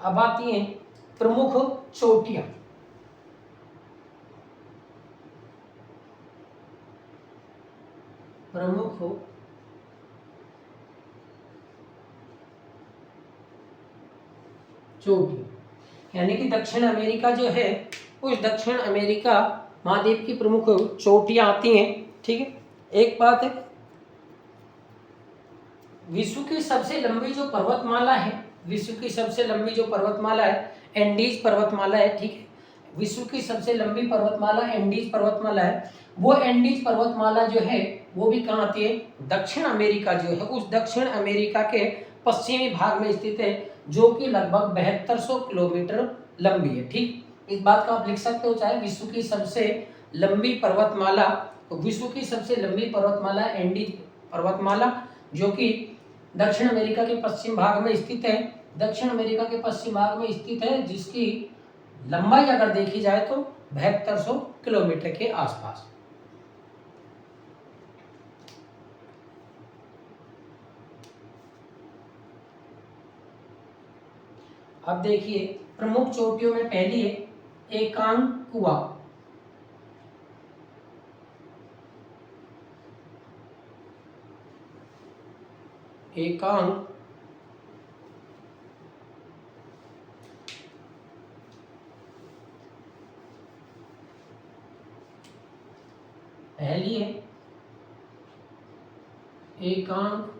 अब आती हैं प्रमुख चोटियां। प्रमुख चोटियां यानी कि दक्षिण अमेरिका जो है, उस दक्षिण अमेरिका महाद्वीप की प्रमुख चोटियां आती हैं। ठीक है, एक बात है, विश्व की सबसे लंबी जो पर्वतमाला है, विश्व की सबसे लंबी जो पर्वतमाला है एंडीज पर्वतमाला है। ठीक है, विश्व की सबसे लंबी पर्वतमाला एंडीज पर्वतमाला है। वो एंडीज पर्वतमाला जो है वो भी कहाँ आती है, दक्षिण अमेरिका जो है, उस दक्षिण अमेरिका के पश्चिमी भाग में स्थित है, जो कि लगभग 7200 किलोमीटर लंबी है। ठीक, इस बात का आप लिख सकते हो, चाहे विश्व की सबसे लंबी पर्वतमाला, तो विश्व की सबसे लंबी पर्वतमाला एंडीज पर्वतमाला, जो कि दक्षिण अमेरिका के पश्चिम भाग में स्थित है। दक्षिण अमेरिका के पश्चिम भाग में स्थित है, जिसकी लंबाई अगर देखी जाए तो 7200 किलोमीटर के आसपास। अब देखिए प्रमुख चोटियों में पहली है एकांकुआ। एकांक पहली है एकांक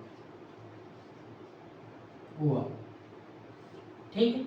हुआ। ठीक है,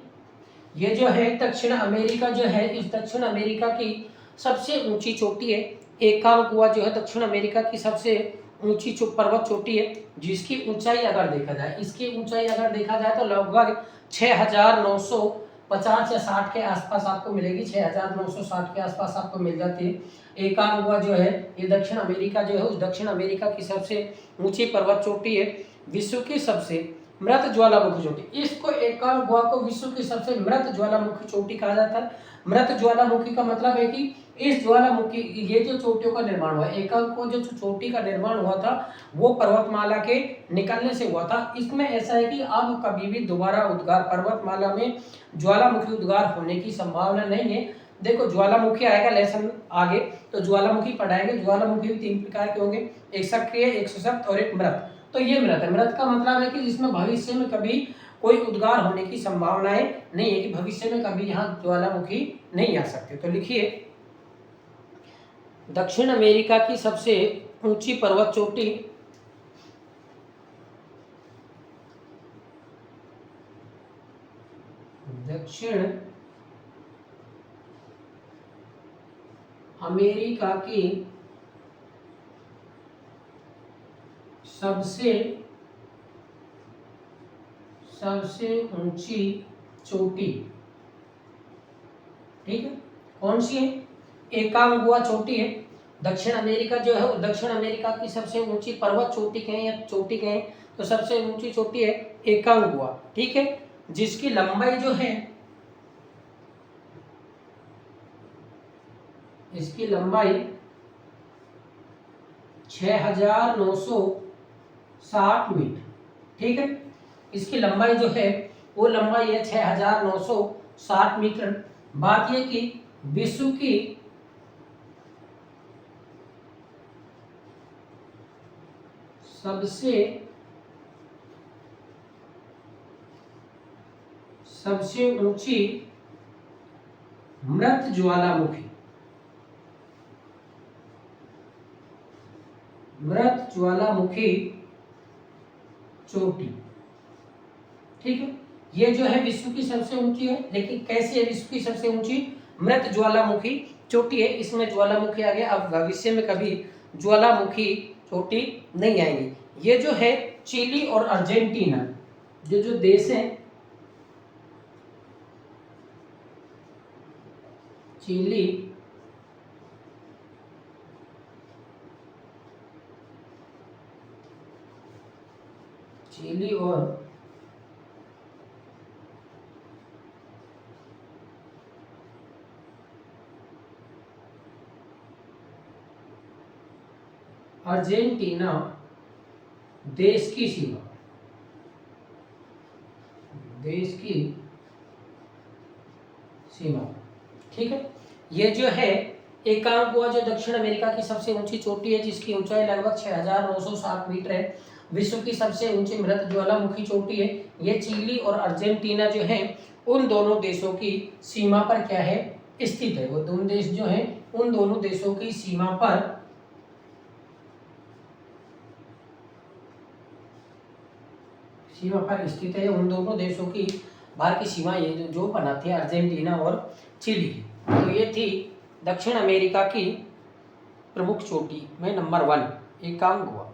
ये जो है दक्षिण अमेरिका जो है, इस दक्षिण अमेरिका की सबसे ऊंची चोटी है। एकांकुआ जो है दक्षिण अमेरिका की सबसे ऊंची पर्वत चोटी है, जिसकी ऊंचाई अगर देखा जाए, इसकी ऊंचाई अगर देखा जाए तो लगभग 6950 या 60 के आसपास आपको मिलेगी। 6960 के आसपास आपको मिल जाती है। एकांकुआ जो है ये दक्षिण अमेरिका जो है, उस दक्षिण अमेरिका की सबसे ऊंची पर्वत चोटी है। विश्व की सबसे मृत ज्वालामुखी चोटी, इसको एकांकुआ को विश्व की सबसे मृत ज्वालामुखी चोटी कहा जाता है। मृत ज्वालामुखी का मतलब है कि इस ज्वालामुखी, ये जो चोटियों का निर्माण हुआ, एकांकुआ जो चोटी का निर्माण हुआ था वो पर्वतमाला के निकलने से हुआ था। इसमें ऐसा है कि अब कभी भी दोबारा उद्गार, पर्वतमाला में ज्वालामुखी उद्गार होने की संभावना नहीं है। देखो ज्वालामुखी आएगा लेसन आगे, तो ज्वालामुखी पढ़ाएंगे। ज्वालामुखी भी 3 प्रकार के होंगे, एक सक्रिय, एक सशक्त और एक मृत। तो ये मृत है। मृत का मतलब है कि जिसमें भविष्य में कभी कोई उद्गार होने की संभावनाएं नहीं है, कि भविष्य में कभी यहाँ ज्वालामुखी नहीं आ सकते। तो लिखिए दक्षिण अमेरिका की सबसे ऊंची पर्वत चोटी दक्षिण अमेरिका की सबसे ऊंची चोटी, ठीक है, कौन सी है, एकांकुआ चोटी है। दक्षिण अमेरिका जो है, दक्षिण अमेरिका की सबसे ऊंची पर्वत चोटी कहें या चोटी कहें, तो सबसे ऊंची चोटी है एकांकुआ। ठीक है, जिसकी लंबाई जो है, इसकी लंबाई 6960 मीटर। ठीक है, इसकी लंबाई जो है वो लंबाई है 6960 मीटर। बात ये कि विश्व की सबसे ऊंची मृत ज्वालामुखी चोटी। ठीक है, ये जो है विश्व की सबसे ऊंची है, लेकिन कैसी है विश्व की सबसे ऊंची, मृत ज्वालामुखी चोटी है। इसमें ज्वालामुखी आ गया, अब भविष्य में कभी ज्वालामुखी चोटी नहीं आएंगी। ये जो है चिली और अर्जेंटीना, जो देश हैं, चिली और अर्जेंटीना देश की सीमा। ठीक है, ये जो है एकांगुआ जो दक्षिण अमेरिका की सबसे ऊंची चोटी है, जिसकी ऊंचाई लगभग 6960 मीटर है। विश्व की सबसे ऊंची मृत ज्वालामुखी चोटी है। ये चिली और अर्जेंटीना जो है उन दोनों देशों की सीमा पर क्या है, स्थित है। वो दोनों देश जो है उन दोनों देशों की सीमा पर स्थित है। उन दोनों देशों की बाहर की सीमा ये जो बनाती है अर्जेंटीना और चिली। तो ये थी दक्षिण अमेरिका की प्रमुख चोटी में नंबर 1 एकांगुआ।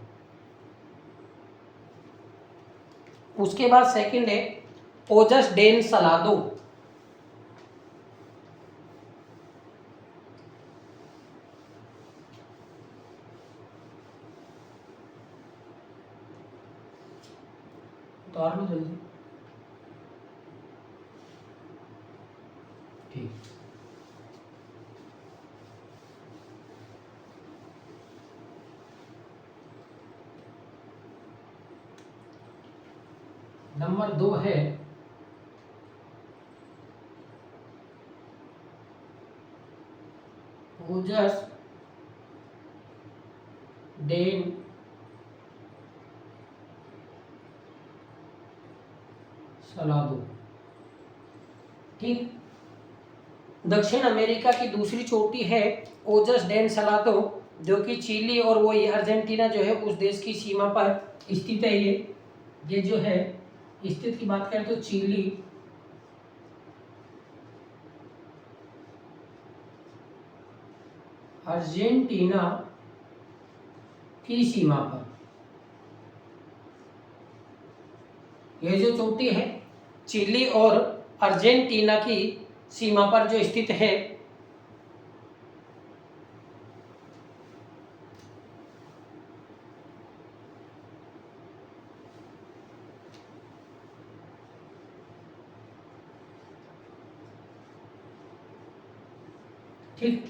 उसके बाद सेकंड है ओजस डेन सलादो। उतार लो जल्दी। ठीक, नंबर 2 है ओजस डेन सलादो। ठीक, दक्षिण अमेरिका की दूसरी चोटी है ओजस डेन सलादो, जो कि चिली और वो ये अर्जेंटीना जो है उस देश की सीमा पर स्थित है। ये जो है स्थित की बात करें तो चिली अर्जेंटीना की सीमा पर। यह जो चोटी है चिली और अर्जेंटीना की सीमा पर जो स्थित है। ठीक,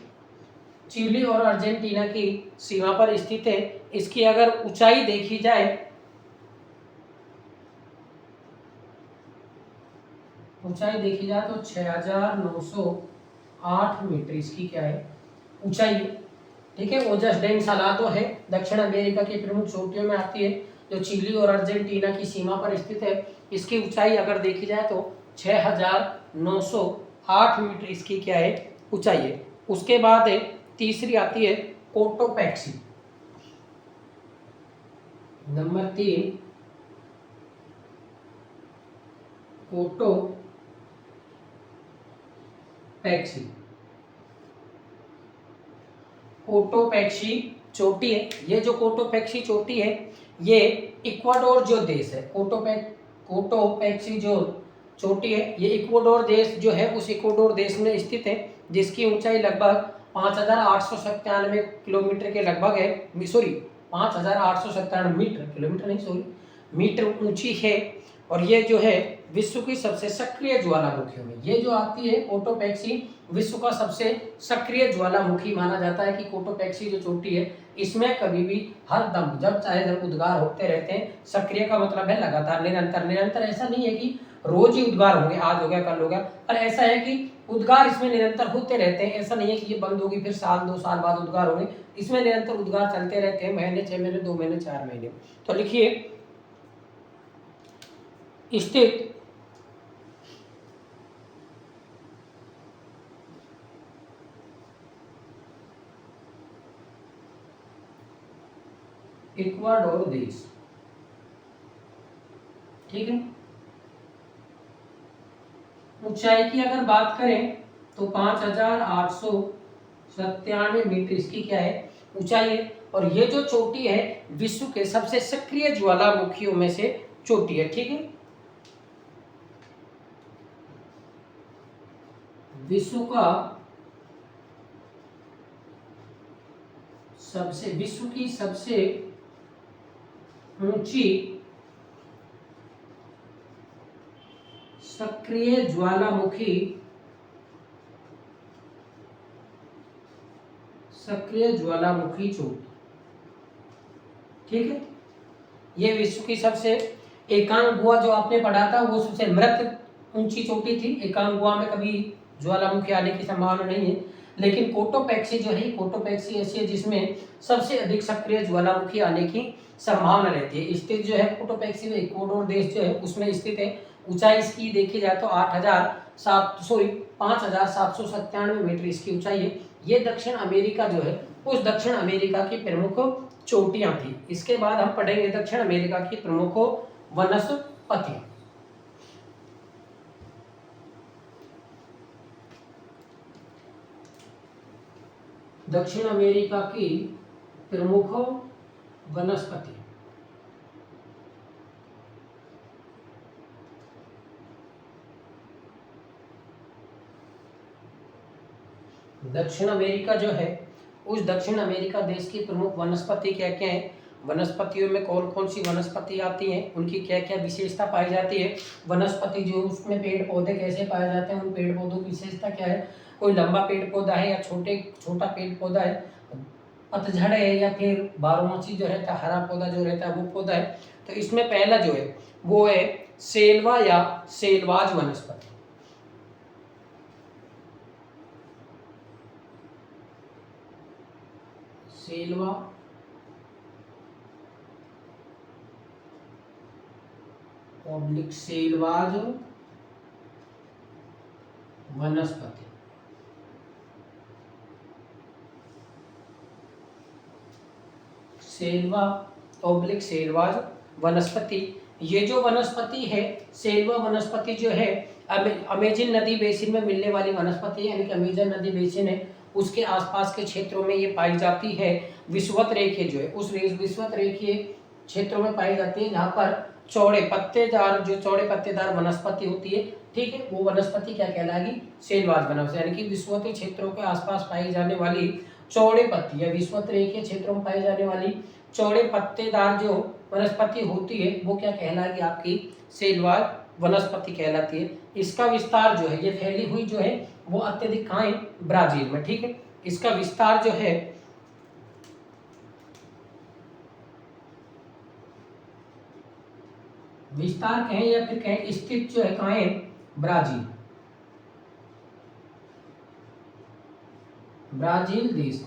चिली और अर्जेंटीना की सीमा पर स्थित है। इसकी अगर ऊंचाई देखी जाए, तो 6908 मीटर इसकी क्या है, ऊंचाई है। ठीक है, ओजस डेन सलादो है, दक्षिण अमेरिका की प्रमुख चोटियों में आती है, जो चिली और अर्जेंटीना की सीमा पर स्थित है। इसकी ऊंचाई अगर देखी जाए तो 6908 मीटर इसकी क्या है, ऊंचाई है। उसके बाद है तीसरी आती है कोटोपैक्सी। Number 3 Cotopaxi. कोटोपैक्सी चोटी है। ये जो कोटोपैक्सी चोटी है ये इक्वाडोर जो देश है, कोटोपैक्सी जो चोटी है ये इक्वाडोर देश जो है उस इक्वाडोर देश में स्थित है, जिसकी ऊंचाई लगभग 5897 किलोमीटर के लगभग है। सॉरी 5897 मीटर, किलोमीटर नहीं सॉरी, मीटर ऊंची है। और ये जो है विश्व की सबसे सक्रिय ज्वालामुखियों में ये जो आती है कोटोपैक्सी, विश्व का सबसे सक्रिय ज्वालामुखी माना जाता है कि कोटोपैक्सी जो चोटी है इसमें कभी भी हर दम जब चाहे जब उद्गार होते रहते हैं। सक्रिय का मतलब है लगातार, निरंतर। निरंतर ऐसा नहीं है कि रोज ही उद्गार होंगे, आज हो गया कल हो गया, पर ऐसा है कि उद्गार इसमें निरंतर होते रहते हैं। ऐसा नहीं है कि ये बंद होगी फिर साल 2 साल बाद उद्गार होंगे, इसमें निरंतर उद्गार चलते रहते हैं, महीने 6 महीने 2 महीने 4 महीने। तो लिखिए स्थित इक्वाडोर देश। ठीक है, ऊंचाई की अगर बात करें तो 5897 मीटर इसकी क्या है, ऊंचाई है। और ये जो चोटी है विश्व के सबसे सक्रिय ज्वालामुखियों में से चोटी है। ठीक है, विश्व की सबसे ऊंची सक्रिय ज्वालामुखी चोटी। ठीक है, ये विश्व की सबसे, एकांगुआ जो आपने पढ़ा था वो सबसे मृत ऊंची चोटी थी। एकांगुआ में कभी ज्वालामुखी आने की संभावना नहीं है। लेकिन कोटोपैक्सी जो है, कोटोपैक्सी ऐसी है जिसमें सबसे अधिक सक्रिय ज्वालामुखी आने की संभावना रहती है। स्थित जो है कोटोपैक्सी में इक्वाडोर देश जो है उसमें स्थित है। ऊंचाई इसकी देखी जाए तो 5,797 मीटर इसकी ऊंचाई है। ये दक्षिण अमेरिका जो है उस दक्षिण अमेरिका की प्रमुख चोटियां थी। इसके बाद हम पढ़ेंगे दक्षिण अमेरिका की प्रमुख वनस्पति। दक्षिण अमेरिका की प्रमुख वनस्पति। दक्षिण अमेरिका जो है उस दक्षिण अमेरिका देश की प्रमुख वनस्पति क्या क्या है, वनस्पतियों में कौन कौन सी वनस्पति आती हैं, उनकी क्या क्या विशेषता पाई जाती है, वनस्पति जो उसमें पेड़ पौधे कैसे पाए जाते हैं, उन पेड़ पौधों की विशेषता क्या है, कोई लंबा पेड़ पौधा है या छोटा पेड़ पौधा है, पतझड़ है या फिर बारहमासी जो रहता है, हरा पौधा जो रहता है वो पौधा है। तो इसमें पहला जो है वो है सेल्वा या सेल्वाज वनस्पति। सेल्वा ऑब्लिक सेल्वाज वनस्पति। सेल्वा ऑब्लिक सेल्वाज वनस्पति। ये जो वनस्पति है सेल्वा वनस्पति जो है अमेजन नदी बेसिन में मिलने वाली वनस्पति है, यानी कि अमेजन नदी बेसिन है उसके आसपास के क्षेत्रों में ये पाई जाती है। विषुवत रेखीय जो है उस विषुवत रेखीय क्षेत्रों में पाई जाती है जहाँ पर चौड़े पत्तेदार वनस्पति होती है। ठीक है, वो वनस्पति क्या कहलाएगी, सेल्वाज वनस्पति, यानी कि विषुवतीय क्षेत्रों के आसपास पाई जाने वाली चौड़े पत्ती या विषुवत रेखीय क्षेत्रों में पाई जाने वाली चौड़े पत्तेदार जो वनस्पति होती है वो क्या कहलाएगी, आपकी सेल्वाज वनस्पति कहलाती है। इसका विस्तार जो है, ये फैली हुई जो है वो अत्यधिक कहाँ है, ब्राजील में। ठीक है, इसका विस्तार जो है विस्तार कहें या फिर कहें स्थित जो है कहाँ है, ब्राजील देश।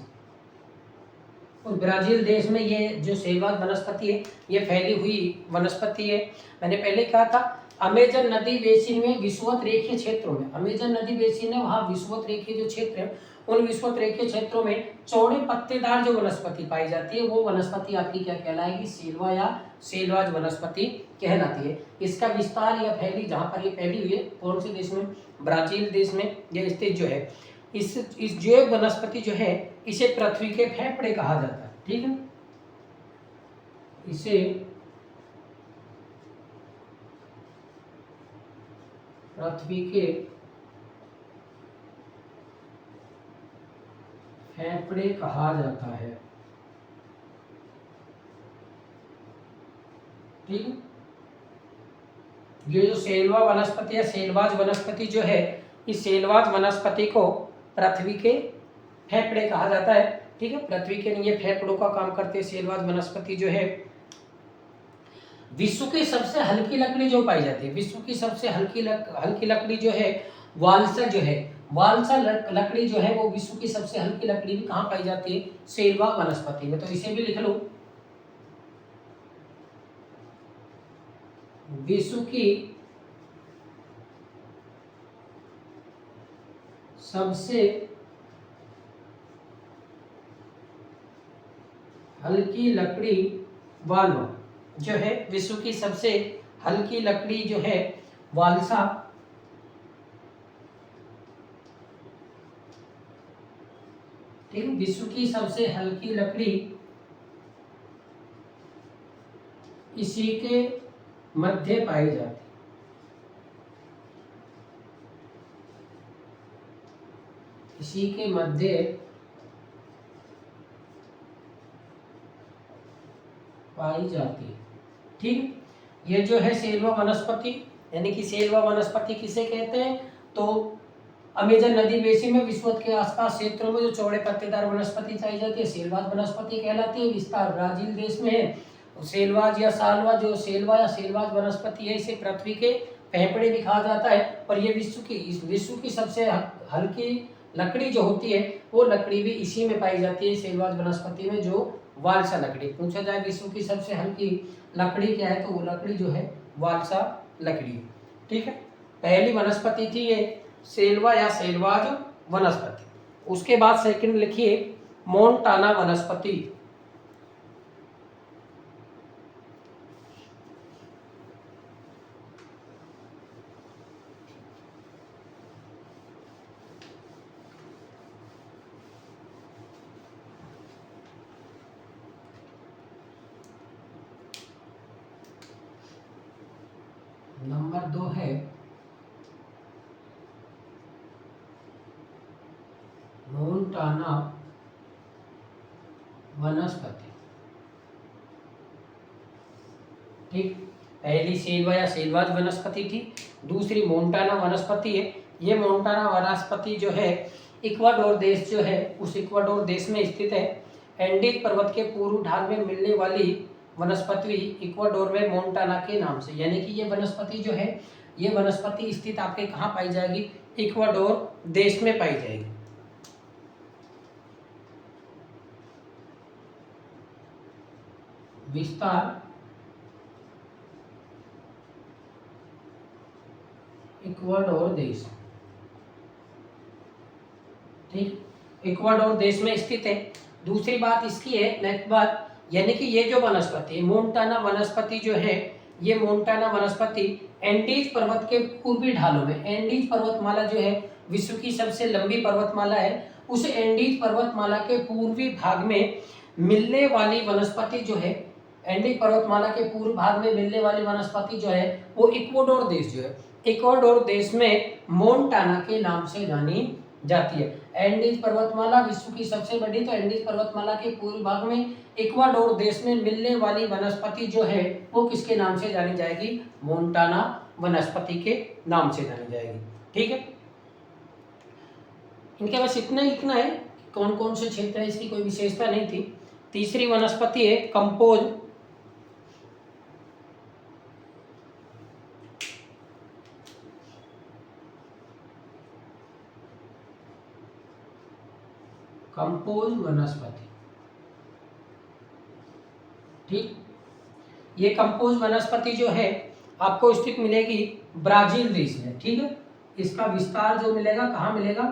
और ब्राजील देश में ये जो सेल्वाज वनस्पति है ये फैली हुई वनस्पति है। मैंने पहले कहा था अमेजन नदी बेसिन में विषुवत रेखीय क्षेत्रों में, अमेजन नदी बेसिन है वहाँ विषुवत रेखीय जो क्षेत्र है उन विषुवत रेखीय क्षेत्रों में चौड़े पत्तेदार जो वनस्पति पाई जाती है वो वनस्पति आपकी क्या कहलाएगी, सेल्वा या सेल्वाज वनस्पति कहलाती है। इसका विस्तार या फैली जहाँ पर ये फैली हुई है कौन से देश में, ब्राजील देश में यह स्थित जो है। इस जैव वनस्पति जो है इसे पृथ्वी के फेफड़े कहा जाता है। ठीक है, इसे पृथ्वी के फेफड़े कहा जाता है। ठीक है, ये जो सेल्वा वनस्पति या सेल्वाज वनस्पति जो है इस सेल्वाज वनस्पति को पृथ्वी के फेफड़े कहा जाता है। ठीक है, पृथ्वी के लिए फेफड़ों का काम करते हैं सेल्वाज वनस्पति जो है। विश्व की सबसे हल्की लकड़ी जो पाई जाती है, विश्व की सबसे हल्की लकड़ी जो है वालसा जो है, वालसा लकड़ी जो है वो विश्व की सबसे हल्की लकड़ी भी कहाँ पाई जाती है, सेल्वा वनस्पति में। तो इसे भी लिख लो, विश्व की सबसे हल्की लकड़ी वाल्वा जो है, विश्व की सबसे हल्की लकड़ी जो है वालसा, ठीक, विश्व की सबसे हल्की लकड़ी इसी के मध्य पाई जाती, इसी के मध्य पाई जाती है। ठीक, ये जो है सेल्वा वनस्पति, यानी कि सेल्वा वनस्पति किसे कहते हैं, तो अमेजन नदी बेसिन में विश्व के आसपास क्षेत्रों में जो चौड़े पत्तेदार वनस्पति पाई जाती है सेल्वाज वनस्पति कहलाती है। विस्तार ब्राजील देश में है। सेल्वाज या साल्वा जो सेल्वा या सेल्वाज वनस्पति है इसे पृथ्वी के पेंपड़े भी कहा जाता है। और ये विश्व की सबसे हल्की लकड़ी जो होती है वो लकड़ी भी इसी में पाई जाती है, सेलवाज वनस्पति में, जो वालसा लकड़ी। पूछा जाए विश्व की सबसे हल्की लकड़ी क्या है, तो वो लकड़ी जो है वालसा लकड़ी। ठीक है, पहली वनस्पति थी ये सेल्वा या सेलवाज वनस्पति। उसके बाद सेकंड लिखिए मोंटाना वनस्पति। नंबर 2 है मोंटाना वनस्पति। ठीक, पहली सेल्वा या सेलवाज वनस्पति थी, दूसरी मोंटाना वनस्पति है। ये मोंटाना वनस्पति जो है इक्वाडोर देश जो है उस इक्वाडोर देश में स्थित है। एंडीज पर्वत के पूर्व ढाल में मिलने वाली वनस्पति इक्वाडोर में मोंटाना के नाम से, यानी कि ये वनस्पति जो है ये वनस्पति स्थित आपके कहाँ पाई जाएगी, इक्वाडोर देश में पाई जाएगी। विस्तार इक्वाडोर देश। ठीक, इक्वाडोर देश में स्थित है। दूसरी बात इसकी है, नेक्स्ट बात, यानी कि ये जो वनस्पति मोंटाना वनस्पति जो है ये मोंटाना वनस्पति एंडीज पर्वत के पूर्वी ढालों में, एंडीज पर्वतमाला जो है विश्व की सबसे लंबी पर्वतमाला है, उस एंडीज पर्वतमाला के पूर्वी भाग में मिलने वाली वनस्पति जो है, एंडीज पर्वतमाला के पूर्व भाग में मिलने वाली वनस्पति जो है वो इक्वाडोर देश जो है इक्वाडोर देश में मोंटाना के नाम से जानी जाती है। एंडीज पर्वतमाला विश्व की सबसे बड़ी, तो एंडीज पर्वतमाला के पूर्व भाग में इक्वाडोर देश में मिलने वाली वनस्पति जो है वो किसके नाम से जानी जाएगी, मोंटाना वनस्पति के नाम से जानी जाएगी। ठीक है, इनके बस इतना ही लिखना है, कौन कौन से क्षेत्र है, इसकी कोई विशेषता नहीं थी। तीसरी वनस्पति है कंपोज। कंपोज वनस्पति। ठीक, ये कंपोज वनस्पति जो है आपको स्थित मिलेगी ब्राजील देश में। ठीक है, इसका विस्तार जो मिलेगा कहाँ मिलेगा,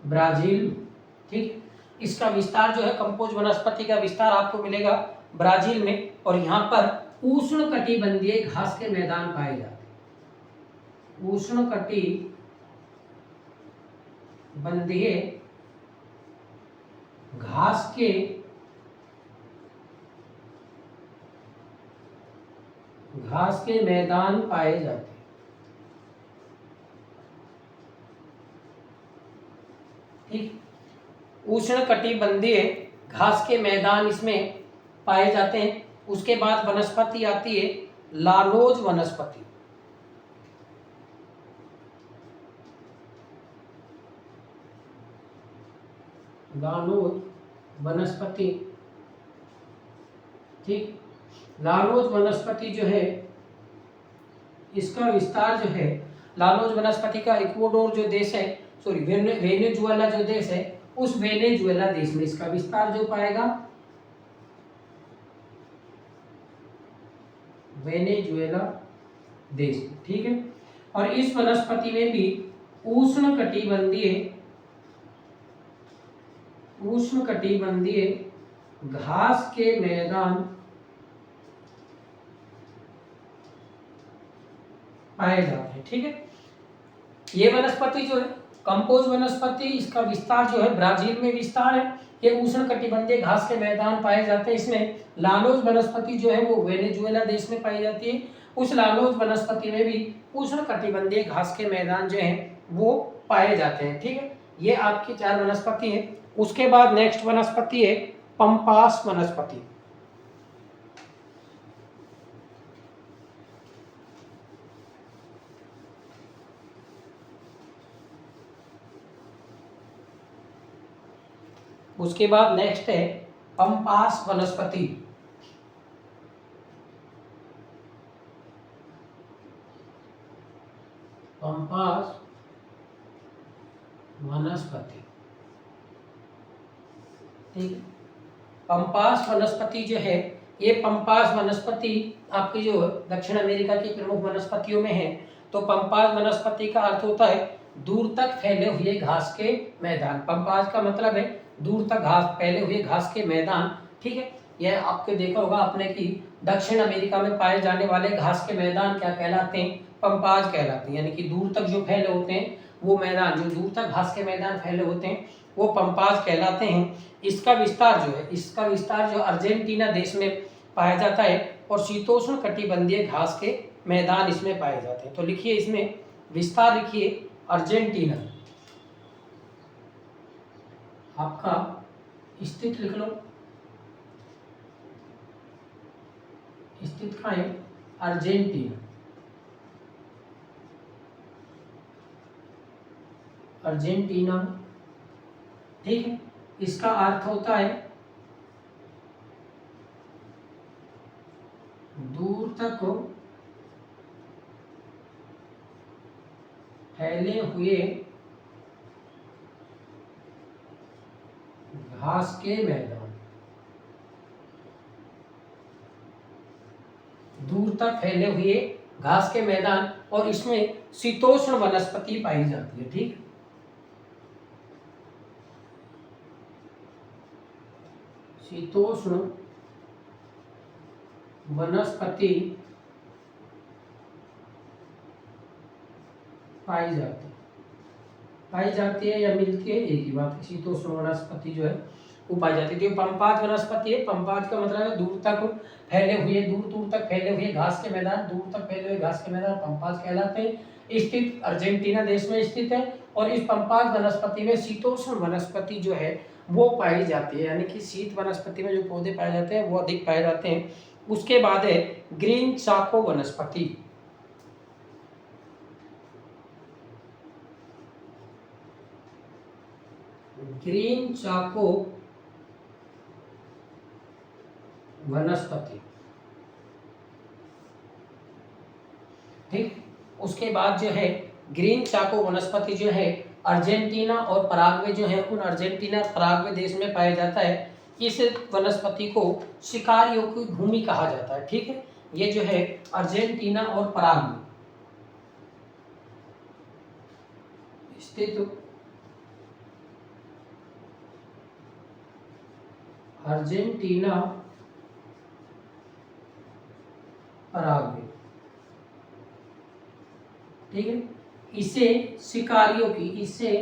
ब्राजील। ठीक, इसका विस्तार जो है कंपोज वनस्पति का विस्तार आपको मिलेगा ब्राजील में, और यहाँ पर उष्ण कटिबंधीय घास के मैदान पाए जाते हैं। उष्ण कटिबंधीय घास के मैदान पाए जाते हैं। ठीक, उष्ण कटिबंधीय घास के मैदान इसमें पाए जाते हैं। उसके बाद वनस्पति आती है लानोज वनस्पति। लानोज वनस्पति। ठीक, लानोज वनस्पति जो है इसका विस्तार जो है, लानोज वनस्पति का इक्वाडोर जो देश है, सॉरी वेनेजुएला जो देश है, उस वेनेजुएला देश में इसका विस्तार जो पाएगा, वेनेजुएला देश। ठीक है, और इस वनस्पति में भी उष्ण कटिबंधीय घास के मैदान पाए जाते हैं। ठीक है, ये वनस्पति जो है कंपोज वनस्पति, इसका विस्तार जो है ब्राजील में विस्तार है। ये उष्ण कटिबंधीय घास के मैदान पाए जाते हैं। इसमें लानोज वनस्पति जो है वो वेनेजुएला देश में पाई जाती है। उस लानोज वनस्पति में भी उष्ण कटिबंधीय घास के मैदान जो है वो पाए जाते हैं। ठीक है, ये आपकी 4 वनस्पति है। उसके बाद नेक्स्ट वनस्पति है पंपास वनस्पति। उसके बाद नेक्स्ट है पंपास वनस्पति। पंपास वनस्पति, ठीक है। पंपास वनस्पति जो है, ये पंपास वनस्पति आपकी जो दक्षिण अमेरिका की प्रमुख वनस्पतियों में है। तो पंपास वनस्पति का अर्थ होता है दूर तक फैले हुए घास के मैदान। पंपास का मतलब है दूर तक घास, फैले हुए घास के मैदान, ठीक है। यह आपके देखा होगा आपने कि दक्षिण अमेरिका में पाए जाने वाले घास के मैदान क्या कहलाते हैं? पंपास कहलाते हैं। यानी कि दूर तक जो फैले होते हैं वो मैदान, जो दूर तक घास के मैदान फैले होते हैं वो पंपास कहलाते हैं। इसका विस्तार जो है, इसका विस्तार जो अर्जेंटीना देश में पाया जाता है और शीतोष्ण कटिबंधीय घास के मैदान इसमें पाए जाते हैं। तो लिखिए इसमें विस्तार, लिखिए अर्जेंटीना, आपका स्थित लिख लो, स्थित कहाँ है? अर्जेंटीना, अर्जेंटीना, ठीक है। इसका अर्थ होता है दूर तक फैले हुए घास के मैदान, दूर तक फैले हुए घास के मैदान, और इसमें शीतोष्ण वनस्पति पाई जाती है, ठीक। शीतोष्ण वनस्पति पाई जाती है या मिलती है, एक ही बात है। शीतोष्ण वनस्पति जो है वो पाई जाती है। जो पंपास वनस्पति है, पंपास का मतलब है दूर तक फैले हुए, दूर तक फैले हुए घास के मैदान, दूर तक फैले हुए घास के मैदान पंपास कहलाते हैं। स्थित अर्जेंटीना देश में स्थित है और इस पंपास वनस्पति में शीतोष्ण वनस्पति जो है वो पाई जाती है। यानी कि शीत वनस्पति में जो पौधे पाए जाते हैं वो अधिक पाए जाते हैं। उसके बाद है ग्रीन चाको वनस्पति। ग्रीन चाको वनस्पति, ठीक। उसके बाद जो है ग्रीन चाको वनस्पति जो है अर्जेंटीना और पराग्वे जो है, उन अर्जेंटीना पराग्वे देश में पाया जाता है। इस वनस्पति को शिकारियों की भूमि कहा जाता है, ठीक है। ये जो है अर्जेंटीना और पराग्वे स्थित अर्जेंटीना पराग्वे, ठीक है। इसे शिकारियों की, इसे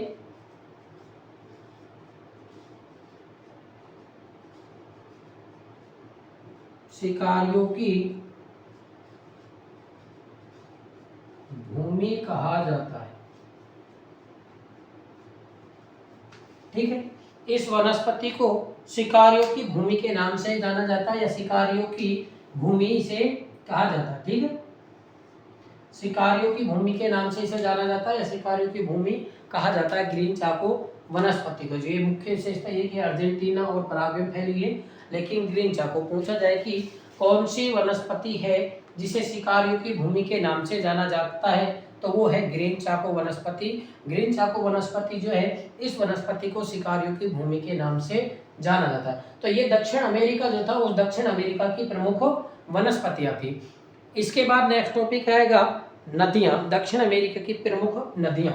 शिकारियों की भूमि कहा जाता है, ठीक है। इस वनस्पति को शिकारियों की भूमि के नाम से जाना जाता है या शिकारियों की भूमि से कहा जाता है, ठीक है। शिकारियों की भूमि के नाम से इसे जाना जाता है या शिकारियों की भूमि कहा जाता है ग्रीन चाको वनस्पति को। जो ये मुख्य विशेषता ये कि अर्जेंटीना और पराग्वे में फैली है। लेकिन ग्रीन चाको पूछा जाए कि कौन सी वनस्पति है जिसे शिकारियों की भूमि के नाम से जाना जाता है, तो वो है ग्रीन चाको वनस्पति। ग्रीन चाको वनस्पति जो है, इस वनस्पति को शिकारियों की भूमि के नाम से जाना जाता है। तो ये दक्षिण अमेरिका जो था, उस दक्षिण अमेरिका की प्रमुख वनस्पतियां थी। इसके बाद नेक्स्ट टॉपिक आएगा नदियां, दक्षिण अमेरिका की प्रमुख नदियां।